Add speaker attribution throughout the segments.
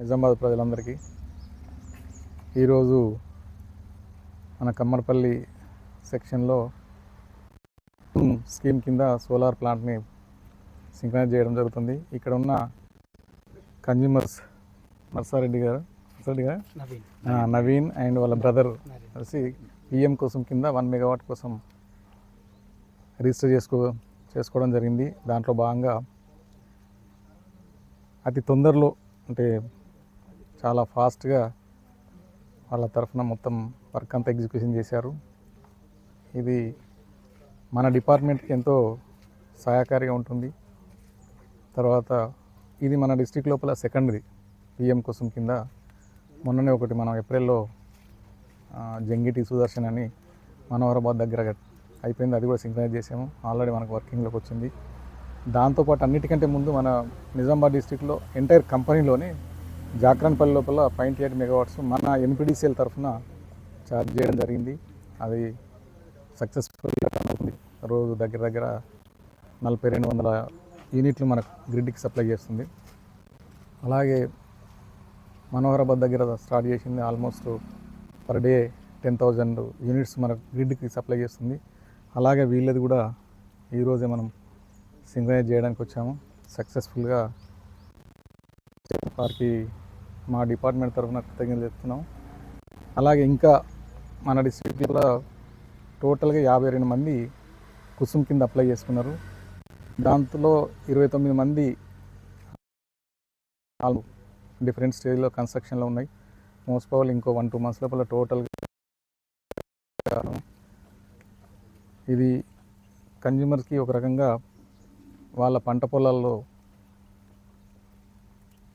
Speaker 1: నిజామాబాద్ ప్రజలందరికీ ఈరోజు మన కమ్మర్పల్లి సెక్షన్లో స్కీమ్ కింద సోలార్ ప్లాంట్ని సింక్రనైజ్ చేయడం జరుగుతుంది. ఇక్కడ ఉన్న కన్జ్యూమర్స్ నర్సారెడ్డి గారు నవీన్ అండ్ వాళ్ళ బ్రదర్ కలిసి పిఎం కోసం కింద 1 మెగావాట్ కోసం రిజిస్టర్ చేసుకోవడం జరిగింది. దాంట్లో భాగంగా అతి తొందరలో అంటే చాలా ఫాస్ట్గా వాళ్ళ తరఫున మొత్తం వర్క్ అంతా ఎగ్జిక్యూషన్ చేశారు. ఇది మన డిపార్ట్మెంట్కి ఎంతో సహాయకారిగా ఉంటుంది. తర్వాత ఇది మన డిస్ట్రిక్ట్ లోపల సెకండ్ది పిఎం కోసం కింద. మొన్ననే ఒకటి మనం ఏప్రిల్లో జంగిటి సుదర్శన్ అని మనోహరాబాద్ దగ్గర అయిపోయింది, అది కూడా సింక్రనైజ్ చేసాము. ఆల్రెడీ మనకు వర్కింగ్లోకి వచ్చింది. దాంతోపాటు అన్నిటికంటే ముందు మన నిజామాబాద్ డిస్ట్రిక్ట్లో ఎంటైర్ కంపెనీలోనే జాక్రన్పల్లి లోపల 0.8 మెగావాట్స్ మన ఎన్పిడిసిఎల్ తరఫున ఛార్జ్ చేయడం జరిగింది. అది సక్సెస్ఫుల్గా అవుతుంది. రోజు దగ్గర దగ్గర 4200 యూనిట్లు మనకు గ్రిడ్కి సప్లై చేస్తుంది. అలాగే మనోహరాబాద్ దగ్గర స్టార్ట్ చేసింది, ఆల్మోస్ట్ పర్ డే 10,000 యూనిట్స్ మనకు గ్రిడ్కి సప్లై చేస్తుంది. అలాగే వీళ్ళది కూడా ఈరోజే మనం సింక్రనైజ్ చేయడానికి వచ్చాము. సక్సెస్ఫుల్గా వారికి మా డిపార్ట్మెంట్ తరఫున కృతజ్ఞతలు చెప్తున్నాం. అలాగే ఇంకా మన డిస్ట్రిక్ట్లో టోటల్గా 52 మంది కుసుమ్ కింద అప్లై చేసుకున్నారు. దాంట్లో 29 మంది డిఫరెంట్ స్టేజ్లో కన్స్ట్రక్షన్లో ఉన్నాయి. మోస్ట్ ప్రాబబ్లీ ఇంకో 1-2 మంత్స్ లోపల టోటల్గా ఇది కన్జ్యూమర్స్కి ఒక రకంగా వాళ్ళ పంట పొలాల్లో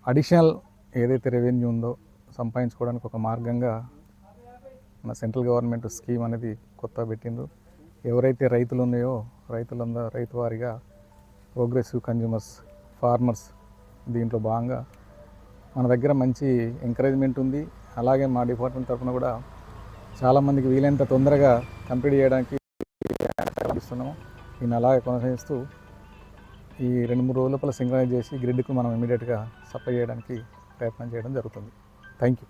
Speaker 1: అడిషనల్ ఏదైతే రెవెన్యూ ఉందో సంపాదించుకోవడానికి ఒక మార్గంగా మన సెంట్రల్ గవర్నమెంట్ స్కీమ్ అనేది కొత్తగా పెట్టిండ్రు. ఎవరైతే రైతులు ఉన్నాయో రైతు వారిగా ప్రోగ్రెసివ్ కన్జ్యూమర్స్ ఫార్మర్స్ దీంట్లో భాగంగా మన దగ్గర మంచి ఎంకరేజ్మెంట్ ఉంది. అలాగే మా డిపార్ట్మెంట్ తరఫున కూడా చాలామందికి వీలైనంత తొందరగా కంప్లీట్ చేయడానికి ఇస్తున్నాము. దీన్ని అలాగే కొనసాగిస్తూ ఈ 2-3 రోజుల లోపల సింక్రనైజ్ చేసి గ్రిడ్కు మనం ఇమీడియట్గా సప్లై చేయడానికి ప్రయత్నం చేయడం జరుగుతుంది. Thank you.